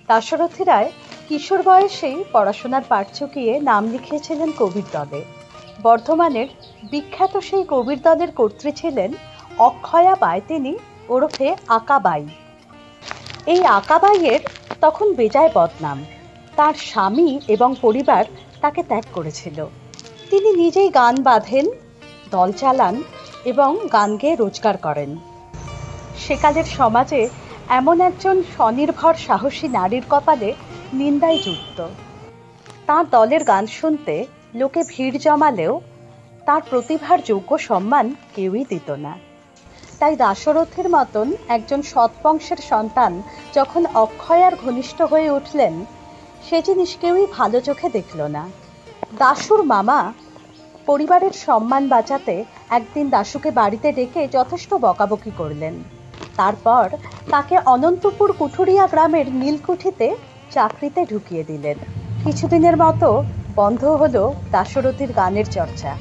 দাশরথী রায় কিশোর বয়সেই পড়াশোনার পাঠ চুকিয়ে নাম লিখিয়েছিলেন কবির দলে। বর্ধমানের বিখ্যাত সেই কবির দলের কর্ত্রী ছিলেন অক্ষয়া বাইতিনী ওরফে আকাবাই। এই আকাবাইয়ের তখন বেজায় বদনাম। তার স্বামী এবং পরিবার তাকে ত্যাগ করেছিল। তিনি নিজেই গান বাঁধেন, দল চালান এবং গান গেয়ে রোজগার করেন। সেকালের সমাজে এমন একজন স্বনির্ভর সাহসী নারীর কপালে নিন্দাই জুটত। তাঁর দলের গান শুনতে লোকে ভিড় জমালেও তার প্রতিভার যোগ্য সম্মান কেউই দিত না। তাই দাশরথীর মতন একজন সৎবংশের সন্তান যখন অক্ষয়ার ঘনিষ্ঠ হয়ে উঠলেন, সে জিনিস কেউই ভালো চোখে দেখল না। দাশুর মামা পরিবারের সম্মান বাঁচাতে একদিন দাশুকে বাড়িতে ডেকে যথেষ্ট বকাবকি করলেন। তারপর তাকে অনন্তপুর কুঠুরিয়া গ্রামের নীলকুঠিতে চাকরিতে ঢুকিয়ে দিলেন। কিছুদিনের মতো বন্ধ হলো দাশরথীর গানের চর্চা।